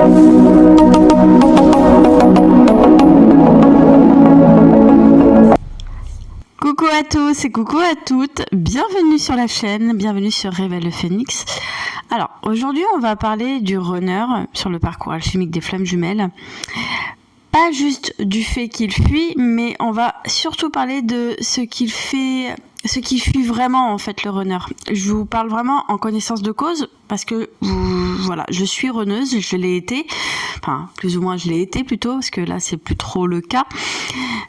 Coucou à tous et coucou à toutes, bienvenue sur la chaîne, bienvenue sur Réveille le Phénix. Alors aujourd'hui on va parler du runner sur le parcours alchimique des flammes jumelles. Pas juste du fait qu'il fuit, mais on va surtout parler de ce qu'il fait, ce qui fuit vraiment en fait le runner. Je vous parle vraiment en connaissance de cause parce que voilà, je suis runneuse, je l'ai été, enfin plus ou moins je l'ai été plutôt parce que là c'est plus trop le cas,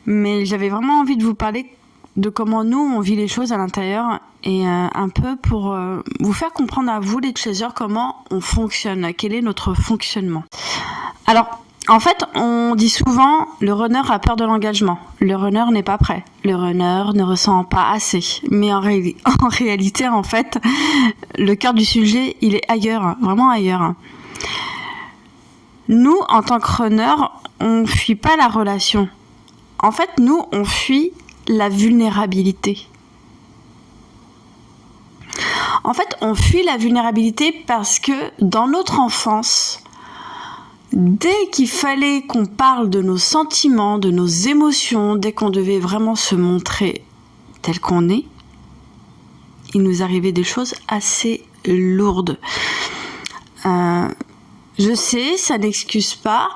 mais j'avais vraiment envie de vous parler de comment nous on vit les choses à l'intérieur et un peu pour vous faire comprendre à vous les chasers comment on fonctionne, quel est notre fonctionnement. Alors en fait, on dit souvent le runner a peur de l'engagement. Le runner n'est pas prêt. Le runner ne ressent pas assez. Mais en réalité, en fait, le cœur du sujet, il est ailleurs, vraiment ailleurs. Nous, en tant que runner, on fuit pas la relation. En fait, nous, on fuit la vulnérabilité. En fait, on fuit la vulnérabilité parce que dans notre enfance, dès qu'il fallait qu'on parle de nos sentiments, de nos émotions, dès qu'on devait vraiment se montrer tel qu'on est, il nous arrivait des choses assez lourdes. Je sais, ça n'excuse pas,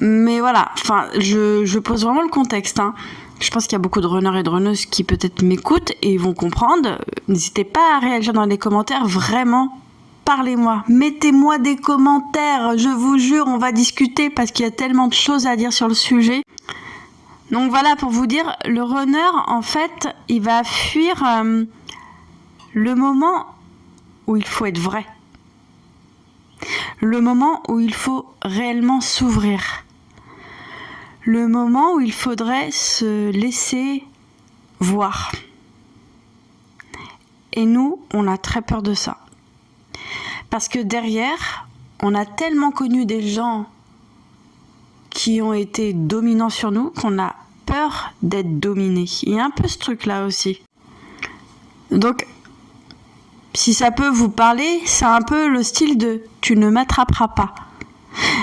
mais voilà, enfin, je pose vraiment le contexte, hein. Je pense qu'il y a beaucoup de runners et de runneuses qui peut-être m'écoutent et vont comprendre. N'hésitez pas à réagir dans les commentaires, vraiment. Parlez-moi, mettez-moi des commentaires, je vous jure, on va discuter parce qu'il y a tellement de choses à dire sur le sujet. Donc voilà, pour vous dire, le runner, en fait, il va fuir le moment où il faut être vrai. Le moment où il faut réellement s'ouvrir. Le moment où il faudrait se laisser voir. Et nous, on a très peur de ça. Parce que derrière, on a tellement connu des gens qui ont été dominants sur nous qu'on a peur d'être dominé. Il y a un peu ce truc-là aussi. Donc, si ça peut vous parler, c'est un peu le style de « tu ne m'attraperas pas ».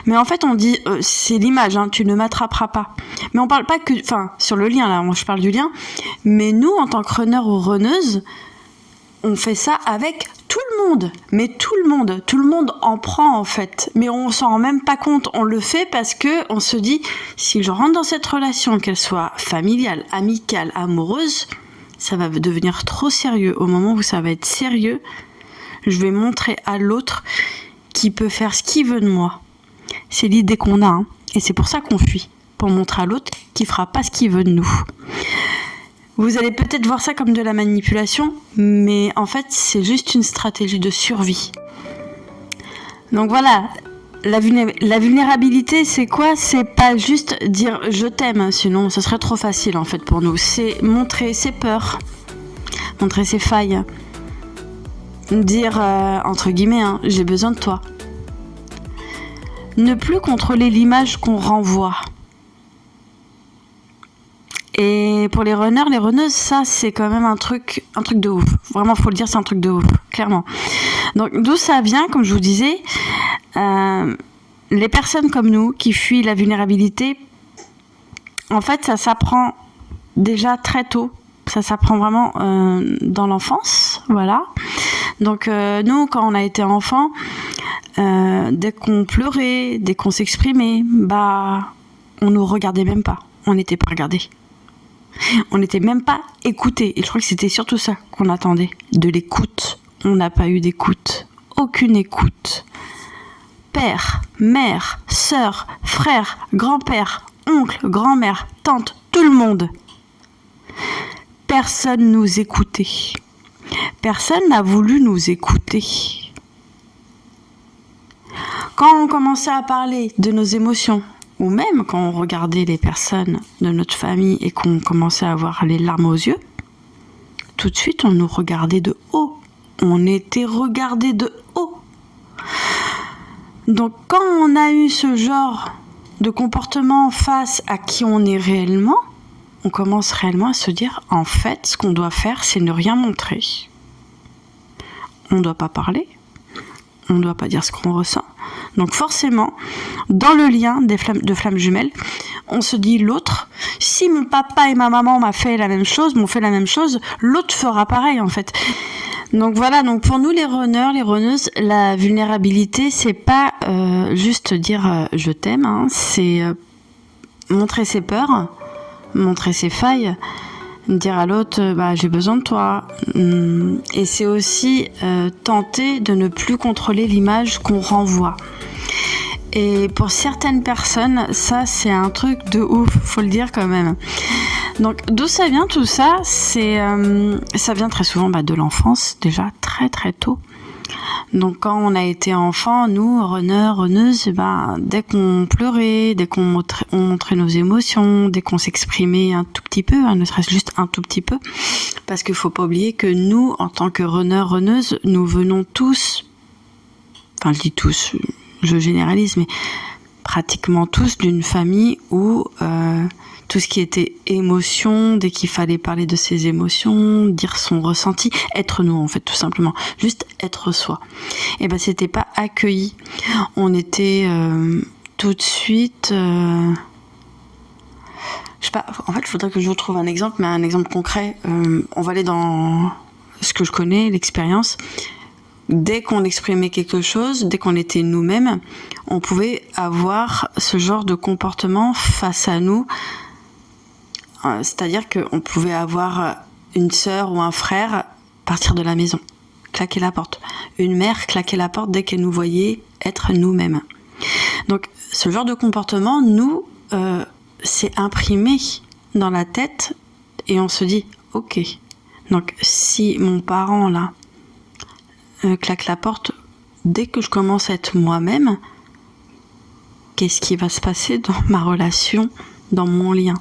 Mais en fait, on dit, c'est l'image, hein, tu ne m'attraperas pas. Mais on parle pas que, enfin, sur le lien là, moi je parle du lien. Mais nous, en tant que runner ou runneuse, on fait ça avec tout le monde. Mais tout le monde en prend en fait. Mais on s'en rend même pas compte. On le fait parce que on se dit, si je rentre dans cette relation, qu'elle soit familiale, amicale, amoureuse, ça va devenir trop sérieux. Au moment où ça va être sérieux, je vais montrer à l'autre qu'il peut faire ce qu'il veut de moi. C'est l'idée qu'on a, hein. Et c'est pour ça qu'on fuit, pour montrer à l'autre qu'il fera pas ce qu'il veut de nous. Vous allez peut-être voir ça comme de la manipulation, mais en fait, c'est juste une stratégie de survie. Donc voilà, la vulnérabilité, c'est quoi ? C'est pas juste dire « je t'aime », sinon ce serait trop facile en fait pour nous. C'est montrer ses peurs, montrer ses failles, dire entre guillemets « j'ai besoin de toi ». Ne plus contrôler l'image qu'on renvoie. Et pour les runners, les runneuses, ça c'est quand même un truc de ouf. Vraiment, faut le dire, c'est un truc de ouf, clairement. Donc d'où ça vient, comme je vous disais, les personnes comme nous qui fuient la vulnérabilité, en fait, ça s'apprend déjà très tôt. Ça s'apprend vraiment dans l'enfance, voilà. Donc nous, quand on a été enfant, dès qu'on pleurait, dès qu'on s'exprimait, bah, on nous regardait même pas. On n'était pas regardés. On n'était même pas écoutés. Et je crois que c'était surtout ça qu'on attendait, de l'écoute. On n'a pas eu d'écoute. Aucune écoute. Père, mère, sœur, frère, grand-père, oncle, grand-mère, tante, tout le monde. Personne nous écoutait. Personne n'a voulu nous écouter. Quand on commençait à parler de nos émotions, ou même quand on regardait les personnes de notre famille et qu'on commençait à avoir les larmes aux yeux, tout de suite on nous regardait de haut. On était regardés de haut. Donc quand on a eu ce genre de comportement face à qui on est réellement, on commence réellement à se dire, en fait, ce qu'on doit faire, c'est ne rien montrer. On ne doit pas parler, on ne doit pas dire ce qu'on ressent. Donc forcément, dans le lien de flammes jumelles, on se dit l'autre, si mon papa et ma maman m'ont fait la même chose, l'autre fera pareil en fait. Donc voilà, donc pour nous les runners, les runneuses, la vulnérabilité, c'est pas juste dire je t'aime, hein, c'est montrer ses peurs, montrer ses failles, dire à l'autre j'ai besoin de toi. Et c'est aussi tenter de ne plus contrôler l'image qu'on renvoie. Et pour certaines personnes, ça c'est un truc de ouf, faut le dire quand même. Donc d'où ça vient tout ça? Ça vient très souvent de l'enfance, déjà très très tôt. Donc quand on a été enfant, nous, runners, runneuses, dès qu'on pleurait, dès qu'on montrait nos émotions, dès qu'on s'exprimait un tout petit peu, ne serait-ce juste un tout petit peu, parce qu'il faut pas oublier que nous, en tant que runners, runneuses, nous venons tous, enfin je dis tous, je généralise, mais pratiquement tous d'une famille où tout ce qui était émotion, dès qu'il fallait parler de ses émotions, dire son ressenti, être nous en fait tout simplement, juste être soi. Et c'était pas accueilli. On était tout de suite, je sais pas. En fait, il faudrait que je vous trouve un exemple, mais un exemple concret. On va aller dans ce que je connais, l'expérience. Dès qu'on exprimait quelque chose, dès qu'on était nous-mêmes, on pouvait avoir ce genre de comportement face à nous. C'est-à-dire qu'on pouvait avoir une sœur ou un frère partir de la maison, claquer la porte. Une mère claquer la porte dès qu'elle nous voyait être nous-mêmes. Donc ce genre de comportement, nous, c'est imprimé dans la tête et on se dit, ok, donc si mon parent là claque la porte, dès que je commence à être moi-même, qu'est-ce qui va se passer dans ma relation, dans mon lien?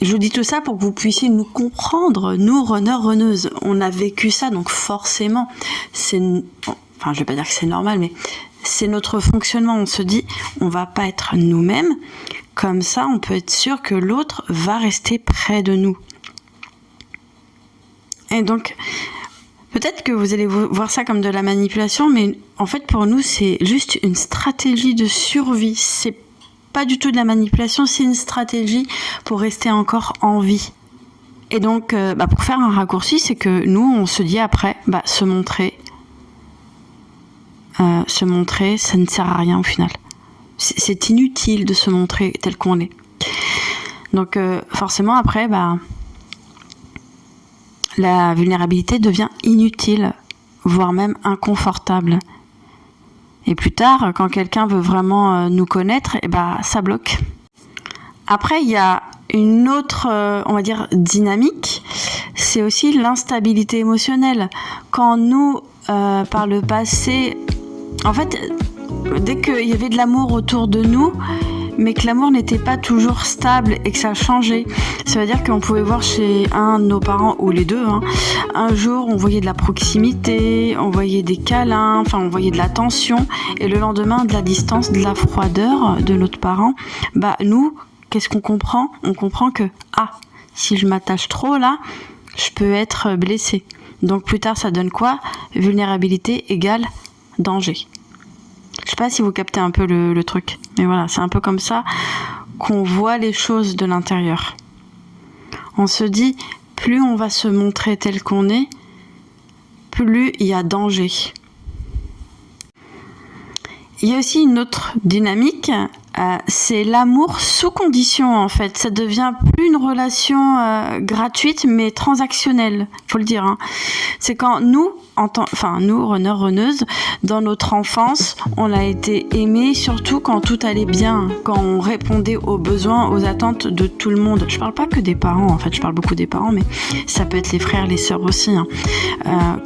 Je dis tout ça pour que vous puissiez nous comprendre, nous, runners, runneuses. On a vécu ça, donc forcément, je vais pas dire que c'est normal, mais c'est notre fonctionnement. On se dit, on va pas être nous-mêmes. Comme ça, on peut être sûr que l'autre va rester près de nous. Et donc, peut-être que vous allez voir ça comme de la manipulation, mais en fait, pour nous, c'est juste une stratégie de survie. C'est pas du tout de la manipulation, c'est une stratégie pour rester encore en vie. Et donc, pour faire un raccourci, c'est que nous, on se dit après, se montrer, ça ne sert à rien au final. C'est inutile de se montrer tel qu'on est. Donc, forcément, après, la vulnérabilité devient inutile, voire même inconfortable. Et plus tard, quand quelqu'un veut vraiment nous connaître, ça bloque. Après, il y a une autre, on va dire, dynamique, c'est aussi l'instabilité émotionnelle. Quand nous, par le passé, en fait, dès qu'il y avait de l'amour autour de nous, mais que l'amour n'était pas toujours stable et que ça changeait. Ça veut dire qu'on pouvait voir chez un de nos parents, ou les deux, un jour on voyait de la proximité, on voyait des câlins, on voyait de l'attention, et le lendemain de la distance, de la froideur de notre parent. Nous, qu'est-ce qu'on comprend? On comprend que, si je m'attache trop là, je peux être blessée. Donc plus tard ça donne quoi? Vulnérabilité égale danger. Je sais pas si vous captez un peu le truc, mais voilà, c'est un peu comme ça qu'on voit les choses de l'intérieur. On se dit, plus on va se montrer tel qu'on est, plus il y a danger. Il y a aussi une autre dynamique, c'est l'amour sous condition en fait. Ça devient plus une relation gratuite mais transactionnelle, faut le dire. C'est quand nous, nous, runners, runneuses, dans notre enfance, on a été aimés surtout quand tout allait bien, quand on répondait aux besoins, aux attentes de tout le monde. Je parle pas que des parents, en fait, je parle beaucoup des parents, mais ça peut être les frères, les sœurs aussi.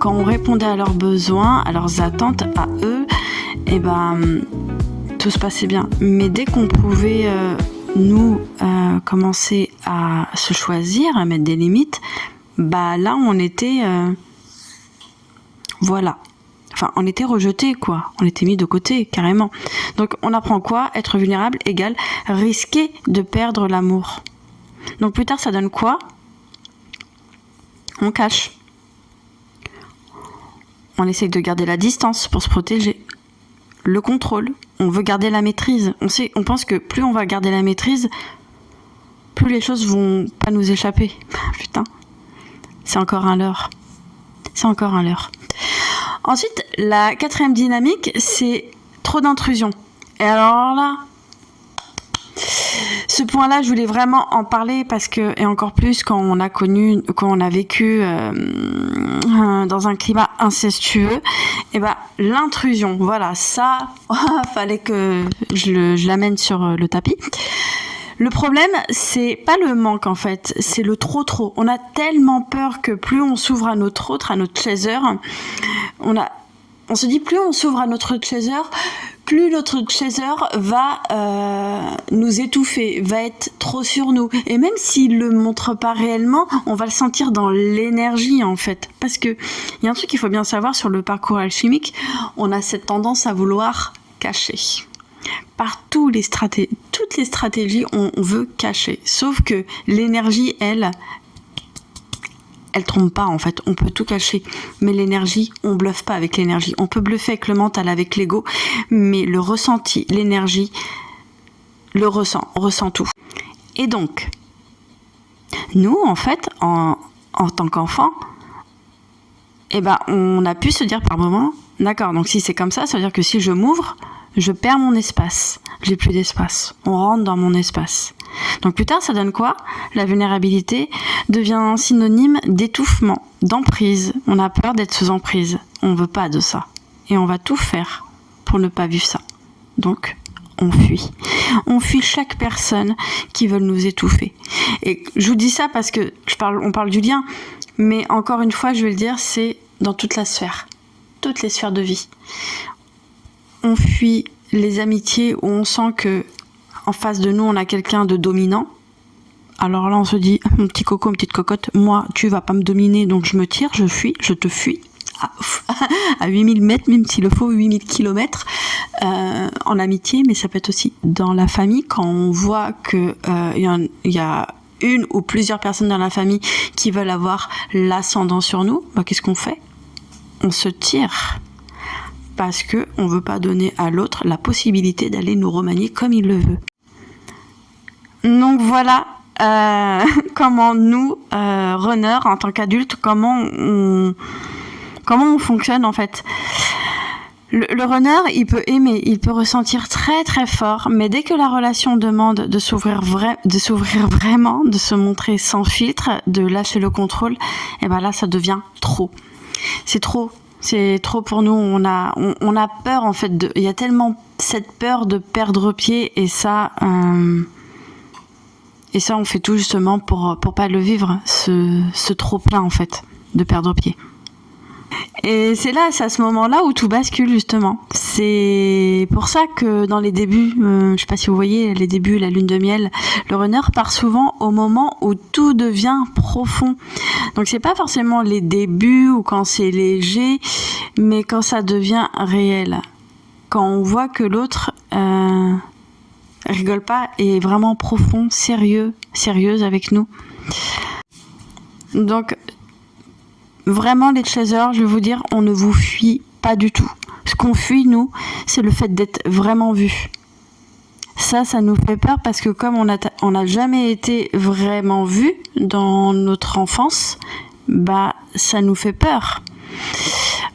Quand on répondait à leurs besoins, à leurs attentes, à eux, tout se passait bien. Mais dès qu'on pouvait nous commencer à se choisir, à mettre des limites, là on était on était rejeté, quoi. On était mis de côté, carrément. Donc on apprend quoi? Être vulnérable égale risquer de perdre l'amour. Donc plus tard ça donne quoi? On cache. On essaye de garder la distance pour se protéger. le contrôle. On veut garder la maîtrise. On pense que plus on va garder la maîtrise, plus les choses vont pas nous échapper. Putain, c'est encore un leurre. C'est encore un leurre. Ensuite, la quatrième dynamique, c'est trop d'intrusion. Et alors là, ce point-là, je voulais vraiment en parler parce que, et encore plus quand on a vécu dans un climat incestueux, et ben l'intrusion, voilà, ça, fallait que je l'amène sur le tapis. Le problème, c'est pas le manque en fait, c'est le trop. On a tellement peur que plus on s'ouvre à notre autre, à notre chaser, on se dit plus on s'ouvre à notre chaser, plus notre chaser va nous étouffer, va être trop sur nous. Et même s'il le montre pas réellement, on va le sentir dans l'énergie en fait. Parce que il y a un truc qu'il faut bien savoir sur le parcours alchimique, on a cette tendance à vouloir cacher. Par toutes les stratégies, on veut cacher. Sauf que l'énergie, elle trompe pas en fait. On peut tout cacher. Mais l'énergie, on bluffe pas avec l'énergie. On peut bluffer avec le mental, avec l'ego. Mais le ressenti, l'énergie, on ressent tout. Et donc, nous, en fait, en tant qu'enfants, eh ben, on a pu se dire par moment, d'accord, donc si c'est comme ça veut dire que si je m'ouvre, je perds mon espace. J'ai plus d'espace. On rentre dans mon espace. Donc plus tard, ça donne quoi ? La vulnérabilité devient un synonyme d'étouffement, d'emprise. On a peur d'être sous emprise. On veut pas de ça. Et on va tout faire pour ne pas vivre ça. Donc, on fuit. On fuit chaque personne qui veut nous étouffer. Et je vous dis ça parce que on parle du lien, mais encore une fois, je vais le dire, c'est dans toute la sphère. Toutes les sphères de vie. On fuit les amitiés où on sent que en face de nous, on a quelqu'un de dominant. Alors là, on se dit, mon petit coco, ma petite cocotte, moi, tu vas pas me dominer, donc je me tire, je fuis, je te fuis. À 8000 mètres, même s'il le faut, 8000 kilomètres en amitié, mais ça peut être aussi dans la famille, quand on voit qu'il y a une ou plusieurs personnes dans la famille qui veulent avoir l'ascendant sur nous, bah, qu'est-ce qu'on fait ? On se tire. Parce qu'on ne veut pas donner à l'autre la possibilité d'aller nous remanier comme il le veut. Donc voilà comment nous, runners, en tant qu'adultes, comment on fonctionne en fait. Le runner, il peut aimer, il peut ressentir très très fort, mais dès que la relation demande de s'ouvrir vraiment, de se montrer sans filtre, de lâcher le contrôle, et ben là ça devient trop. C'est trop pour nous. On a peur en fait. Il y a tellement cette peur de perdre pied et ça, on fait tout justement pour pas le vivre, ce trop plein en fait de perdre pied. Et c'est à ce moment-là où tout bascule justement. C'est pour ça que dans les débuts, je sais pas si vous voyez les débuts, la lune de miel, le runner part souvent au moment où tout devient profond. Donc c'est pas forcément les débuts ou quand c'est léger, mais quand ça devient réel. Quand on voit que l'autre rigole pas et est vraiment profond, sérieuse avec nous. Donc vraiment les chasers, je vais vous dire, on ne vous fuit pas du tout. Ce qu'on fuit, nous, c'est le fait d'être vraiment vu. Ça nous fait peur parce que comme on n'a jamais été vraiment vu dans notre enfance, bah ça nous fait peur.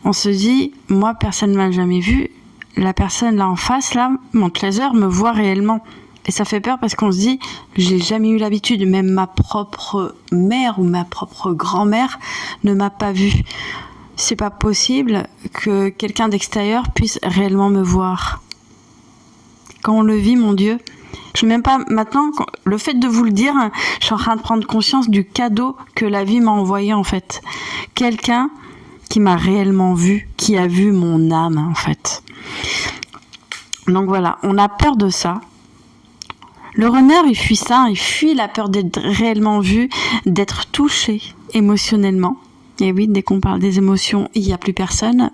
On se dit, moi personne ne m'a jamais vu, la personne là en face, là, mon chaser me voit réellement. Et ça fait peur parce qu'on se dit, j'ai jamais eu l'habitude, même ma propre mère ou ma propre grand-mère ne m'a pas vue. C'est pas possible que quelqu'un d'extérieur puisse réellement me voir. Quand on le vit, mon Dieu, je sais même pas, maintenant, le fait de vous le dire, je suis en train de prendre conscience du cadeau que la vie m'a envoyé en fait. Quelqu'un qui m'a réellement vu, qui a vu mon âme en fait. Donc voilà, on a peur de ça. Le runner, il fuit ça, il fuit la peur d'être réellement vu, d'être touché émotionnellement. Et oui, dès qu'on parle des émotions, il n'y a plus personne.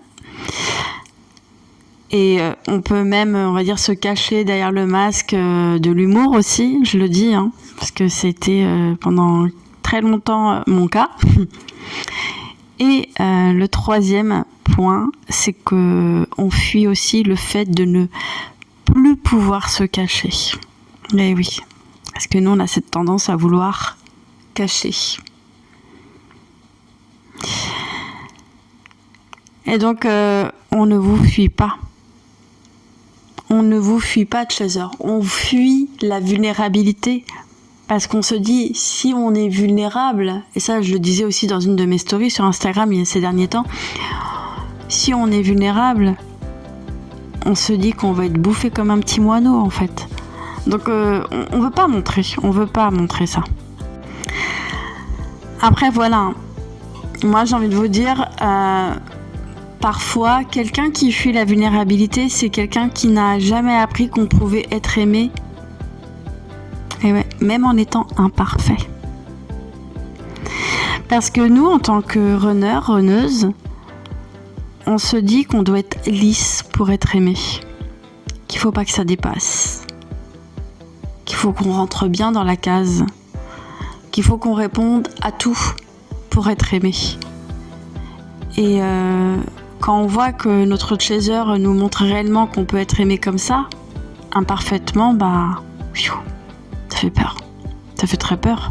Et on peut même, on va dire, se cacher derrière le masque de l'humour aussi, je le dis, hein, parce que c'était pendant très longtemps mon cas. Et le troisième point, c'est que on fuit aussi le fait de ne plus pouvoir se cacher. Eh oui, parce que nous, on a cette tendance à vouloir cacher. Et donc, on ne vous fuit pas. On ne vous fuit pas, Chaser. On fuit la vulnérabilité. Parce qu'on se dit, si on est vulnérable, et ça je le disais aussi dans une de mes stories sur Instagram il y a ces derniers temps, si on est vulnérable, on se dit qu'on va être bouffé comme un petit moineau en fait. Donc on veut pas montrer ça. Après voilà, moi j'ai envie de vous dire, parfois quelqu'un qui fuit la vulnérabilité, c'est quelqu'un qui n'a jamais appris qu'on pouvait être aimé. Et ouais, même en étant imparfait. Parce que nous, en tant que runneuse, on se dit qu'on doit être lisse pour être aimé. Qu'il faut pas que ça dépasse. Qu'il faut qu'on rentre bien dans la case. Qu'il faut qu'on réponde à tout pour être aimé. Et quand on voit que notre chaser nous montre réellement qu'on peut être aimé comme ça, imparfaitement, ça fait peur. Ça fait très peur.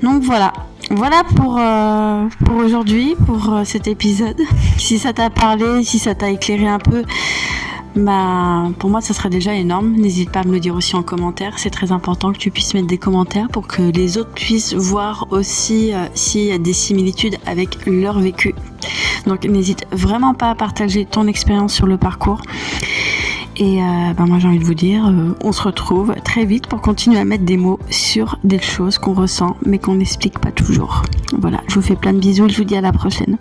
Donc voilà. Voilà pour aujourd'hui, pour cet épisode. Si ça t'a parlé, si ça t'a éclairé un peu, pour moi ça serait déjà énorme. N'hésite pas à me le dire aussi en commentaire. C'est très important que tu puisses mettre des commentaires pour que les autres puissent voir aussi s'il y a des similitudes avec leur vécu. Donc n'hésite vraiment pas à partager ton expérience sur le parcours. Et moi j'ai envie de vous dire, on se retrouve très vite pour continuer à mettre des mots sur des choses qu'on ressent mais qu'on n'explique pas toujours. Voilà, je vous fais plein de bisous et je vous dis à la prochaine.